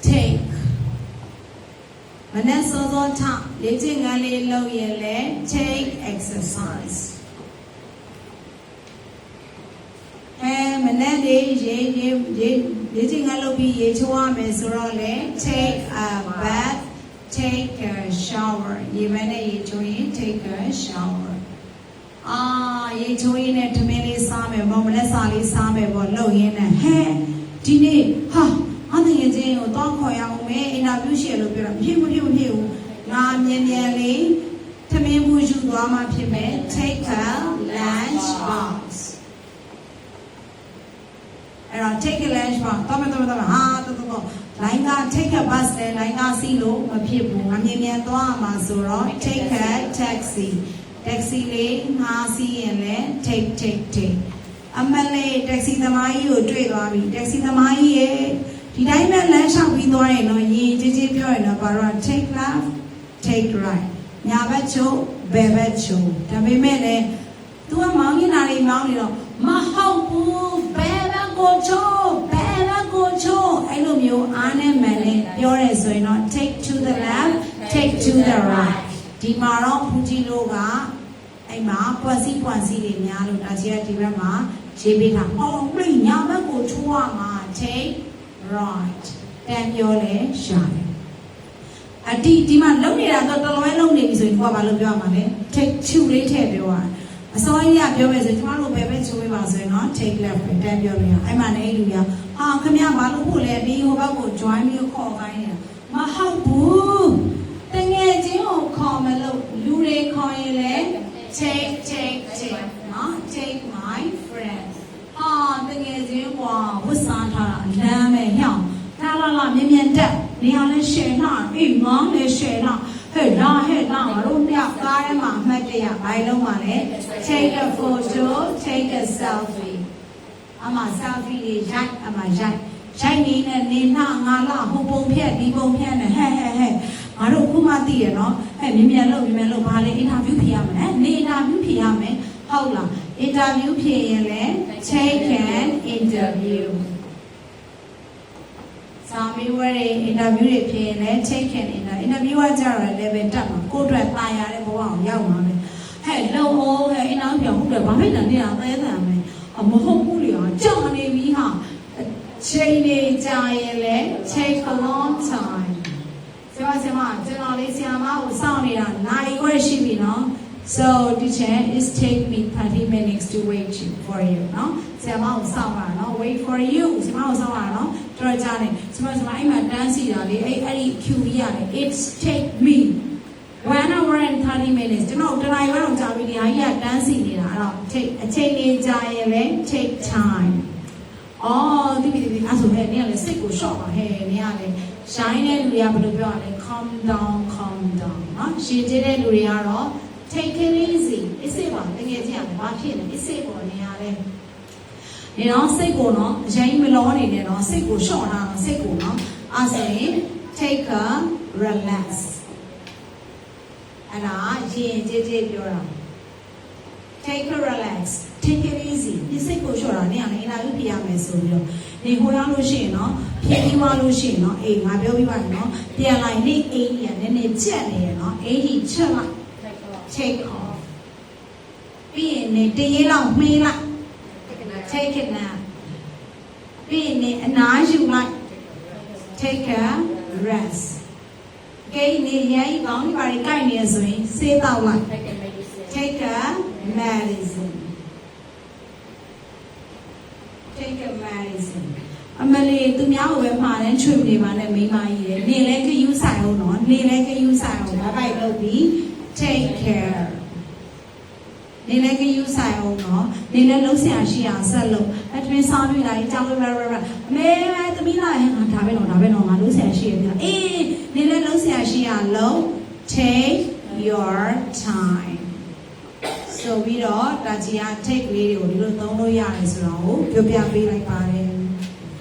take မနေ့စောစောထလေ့ကျင့်ခန်းလေးလုပ်ရင်လဲ take exercise မနေ့လေးလေ့ကျင့်ခန်းလုပ်ပြီးရေချိုးရမယ်ဆိုတော့လေ take a bath take a shower ရေမနဲ့ရေချိုးရင် take a shower ရေချိုးရင်းနဲ့ထမင်းလေးစားမယ်မနေ့စာလေးစားမယ်ပေါ့လုပ်ရင်းနဲ့ဟဲဒီနေ့အတငယ်ချင်းကိုတော့ခေါ်ရအောင်မယ်အင်တာဗျူးရှယ်လို့ပြောတာမဖြစ်ဘူးငါမြန်လေးထမင်းဘူးယူသွားမှဖြစ်မယ် take a lunch box အဲ့တော့ take a lunch box တော့လိုင်းက take a bus နဲ့လိုင်းကစီးလို့မဖြစ်ဘူးငါမြန်သွားမှာဆိုတော့ take a taxi လေးငါစီးရင်လည်း take အမလေး taxi သမားကြီးကိုတွေ့သွားပြီ taxi သမားကြီးရဲ့ဒီတိုင်းပဲလမ်းလျှောက်ပြီးသွားရင်တော့ရေးကြီးပြောရင်တော့ဘာလို့ take left take right ညာဘက်ချိုးဘယ်ဘက်ချိုးဒါပေမဲ့လည်း तू ကမောင်းနေတာလေးမောင်းနေတော့မဟုတ်ဘူးဘယ်ဘက်ကိုချိုးအဲ့လိုမျိုးအားနဲ့မှန်နဲ့ပြောရဲဆိုရင်တော့ take to the left take to the right ဒီမှာတော့ဘူးကြီးလို့ကအဲ့မှာပွက်စီတွေများလို့ဒါကြီးကဒီဘက်မှာရေးပေးတာပြညာဘက်ကိုချိုးရမှာ take right တန်ပြောလဲရှာတယ်ဒီမှာလုံနေတာတော့တော်တော်လုံနေပြီဆိုရင်ကိုကဘာလို့ပြောရမှာလဲ take two လေးထည့်ပြောရအစောကြီးကပြောမယ်ဆိုကျမတို့ပဲချိုးပေးပါဆိုရင်တော့ take left ပဲတန်ပြောလို့ရအဲ့မှာလည်းလူကခင်ဗျားဘာလို့ဖို့လဲဒီဟိုဘက်ကို join ပြီးခေါ်ခိုင်းနေတာမဟုတ်ဘူးတငယ်ချင်းကိုခေါ်မလို့လူတွေခေါ်ရင်လည်း take နော် take my friend တငယ်ချင်းကဝတ်စားထားတာလမ်းပဲဟောင်းလာမြန်တက်နေရာလဲရှယ်ထားငေါင်းလဲရှယ်ထားဟဲ့လာငါတို့တယောက်ကားထဲမှာအမှတ်တရဘိုင်းလုံးမှာလဲ take a photo take a selfie အမ selfie တွေရိုက်နေတဲ့နေနာငါလာဟိုပုံဖြတ်ဒီပုံဖြတ်နဲ့ဟဲ့ငါတို့ခုမှသိရနော်မြန်လို့ဘာလဲအင်တာဗျူးဖြေရမယ်နေအင်တာဗျူးဖြေရမယ်ဟုတ်လားအင်တာဗျူးဖြေရင်လဲ take an interview စာမေးပွဲတွေအင်တာဗျူးတွေဖြေရင်လဲ take an interview ကကြတော့ level တက်မှာကိုယ့်အတွက်ပါရတဲ့ဘဝကိုရောက်မှာပဲလုံအင်တာဗျူးဟုတ်တယ်ဘာဖြစ်လဲနေတာသဲသံမယ်မဟုတ်ဘူးလေကြောက်နေပြီချိန်နေကြရင်လဲ take a long time ဆရာမကျွန်တော်လေးဆရာမကိုစောင့်နေတာနိုင်ခွဲရှိပြီနော် so teacher is take me 30 minutes to wait for you နော်ဆရာမကိုစောင့်ပါနော် wait for you ဆရာမကိုစောင့်ပါနော်တော်ကြတယ်ဆရာမအဲ့မှာတန်းစီတာလေအဲ့ဒီ queue ကြီးရတယ် it's take me 1 hour and 30 minutes ကျွန်တော်တနားရီလောက်ကြာပြီဒီဟာကြီးကတန်းစီနေတာအဲ့တော့ take အချိန်လေးကြာရင်လဲ take time ဒီအဲ့ဆိုနေရလေစိတ်ကိုရှော့ပါနေရလေရှိုင်းတဲ့လူတွေကဘယ်လိုပြောရလဲ calm down နော်ရှင်းတဲ့လူတွေကတော့ take it easy အစ်စေပါတကယ်ကြီးကဘာဖြစ်လဲအစ်စေပေါ်နေရလဲနေတော့စိတ်ကိုနော်အရင်မလောနေနဲ့နော်စိတ်ကိုရှော့တာစိတ်ကိုနော်အဲ့ဆိုရင် take a relax အဲ့ဒါရင်ကြည်ပြောတာ take a relax take it easy ဒီစိတ်ကိုလျှော့တာနဲ့အင်တာဗျူးဖြေရမယ်ဆိုပြီးတော့နေဟိုရောက်လို့ရှိရင်နော်ဖြေပြီးသွားလို့ရှိရင်နော်ငါပြောပြပါမယ်နော်ပြန်လိုက်နေအိမ်ကြီးကနည်းနည်းချက်နေရနော်အိမ်ကြီးချက်လိုက် take off ပြီးရင်နေတရေလောက်မှေးလိုက် take it now ပြီးရင်နေအနားယူလိုက် take a rest ကိန်းနေရိုင်းကောင်းဒီပါရီကိုက်နေဆိုရင်ဆေးတောက်လိုက် take a medicineအမလေးသူများကိုပဲမှာတဲ့ချွေနေပါနဲ့မိမကြီးရယ်နေလဲခယူးဆိုင်အောင်နော်နေလဲခယူးဆိုင်အောင်ဘာပိုက်လုပ်ပြီး take care နေလဲခယူးဆိုင်အောင်နော်နေလဲလုံးဆရာရှိအောင်ဆက်လုပ်အဲ့ဒီစားပြီးလာရင်ကြောက်လို့အမေသမီးလာရင်ဒါပဲနော်ငါလုံးဆရာရှိရပြအေးနေလဲလုံးဆရာရှိအောင်လုပ် take your time ဆိုပြီးတော့ဒါကြီးက take လေးတွေကိုဒီလိုသုံးလို့ရတယ်ဆိုတော့ပြောပြပေးလိုက်ပါတယ်